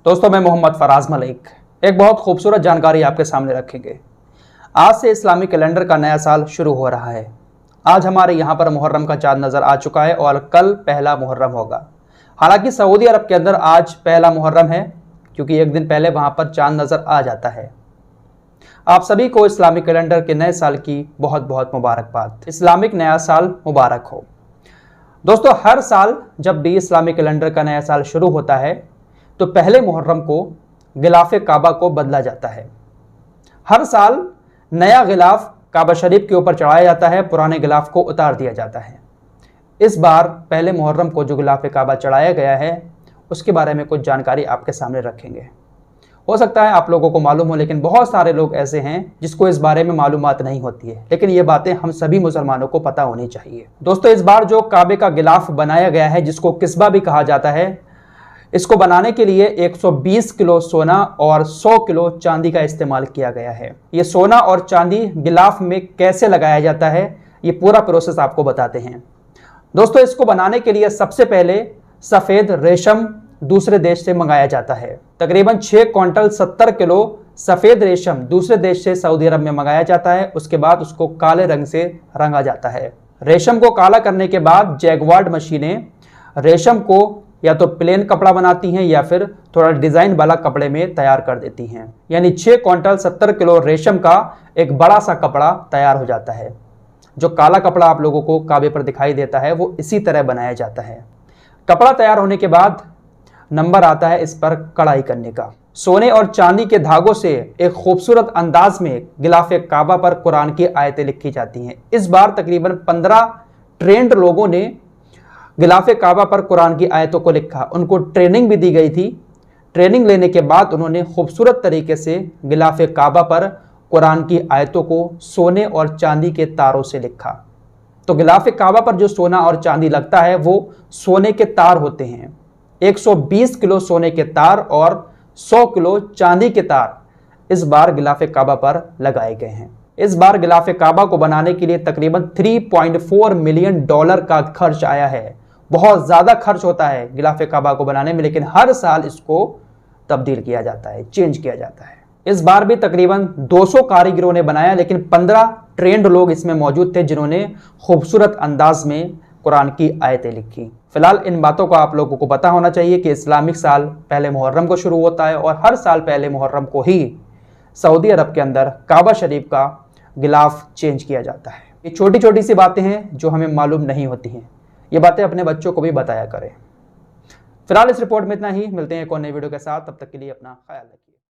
दोस्तों मैं मोहम्मद फराज मलिक एक बहुत खूबसूरत जानकारी आपके सामने रखेंगे। आज से इस्लामी कैलेंडर का नया साल शुरू हो रहा है। आज हमारे यहाँ पर मुहर्रम का चांद नज़र आ चुका है और कल पहला मुहर्रम होगा। हालांकि सऊदी अरब के अंदर आज पहला मुहर्रम है क्योंकि एक दिन पहले वहाँ पर चांद नज़र आ जाता है। आप सभी को इस्लामिक कैलेंडर के नए साल की बहुत बहुत मुबारकबाद। इस्लामिक नया साल मुबारक हो। दोस्तों हर साल जब भी इस्लामिक कैलेंडर का नया साल शुरू होता है तो पहले मुहर्रम को गिलाफ काबा को बदला जाता है। हर साल नया गिलाफ काबा शरीफ के ऊपर चढ़ाया जाता है, पुराने गिलाफ को उतार दिया जाता है। इस बार पहले मुहर्रम को जो गिलाफ काबा चढ़ाया गया है उसके बारे में कुछ जानकारी आपके सामने रखेंगे। हो सकता है आप लोगों को मालूम हो, लेकिन बहुत सारे लोग ऐसे हैं जिसको इस बारे में मालूमात नहीं होती है, लेकिन ये बातें हम सभी मुसलमानों को पता होनी चाहिए। दोस्तों इस बार जो काबे का गिलाफ बनाया गया है जिसको किस्बा भी कहा जाता है, इसको बनाने के लिए 120 किलो सोना और 100 किलो चांदी का इस्तेमाल किया गया है। ये सोना और चांदी गिलाफ में कैसे लगाया जाता है ये पूरा प्रोसेस आपको बताते हैं। दोस्तों इसको बनाने के लिए सबसे पहले सफ़ेद रेशम दूसरे देश से मंगाया जाता है। तकरीबन 6 क्विंटल 70 किलो सफ़ेद रेशम दूसरे देश से सऊदी अरब में मंगाया जाता है। उसके बाद उसको काले रंग से रंगा जाता है। रेशम को काला करने के बाद जैगवार्ड मशीनें रेशम को या तो प्लेन कपड़ा बनाती हैं या फिर थोड़ा डिज़ाइन वाला कपड़े में तैयार कर देती हैं। यानी 6 क्विंटल 70 किलो रेशम का एक बड़ा सा कपड़ा तैयार हो जाता है। जो काला कपड़ा आप लोगों को काबे पर दिखाई देता है वो इसी तरह बनाया जाता है। कपड़ा तैयार होने के बाद नंबर आता है इस पर कढ़ाई करने का। सोने और चांदी के धागों से एक खूबसूरत अंदाज में गिलाफ काबा पर कुरान की आयतें लिखी जाती हैं। इस बार तकरीबन 15 ट्रेंड लोगों ने गिलाफ काबा पर कुरान की आयतों को लिखा। उनको ट्रेनिंग भी दी गई थी। ट्रेनिंग लेने के बाद उन्होंने खूबसूरत तरीके से गिलाफ काबा पर कुरान की आयतों को सोने और चांदी के तारों से लिखा। तो गिलाफ काबा पर जो सोना और चांदी लगता है वो सोने के तार होते हैं। 120 किलो सोने के तार और 100 किलो चांदी के तार इस बार गिलाफ काबा पर लगाए गए हैं। इस बार गिलाफ काबा को बनाने के लिए तकरीबन $3.4 मिलियन का खर्च आया है। बहुत ज़्यादा खर्च होता है गिलाफ काबा को बनाने में, लेकिन हर साल इसको तब्दील किया जाता है, चेंज किया जाता है। इस बार भी तकरीबन 200 कारीगरों ने बनाया, लेकिन 15 ट्रेंड लोग इसमें मौजूद थे जिन्होंने खूबसूरत अंदाज में कुरान की आयतें लिखी। फिलहाल इन बातों को आप लोगों को पता होना चाहिए कि इस्लामिक साल पहले मुहर्रम को शुरू होता है और हर साल पहले मुहर्रम को ही सऊदी अरब के अंदर काबा शरीफ का गिलाफ चेंज किया जाता है। ये छोटी छोटी सी बातें हैं जो हमें मालूम नहीं होती हैं। ये बातें अपने बच्चों को भी बताया करें। फिलहाल इस रिपोर्ट में इतना ही। मिलते हैं एक और नई वीडियो के साथ, तब तक के लिए अपना ख्याल रखिए।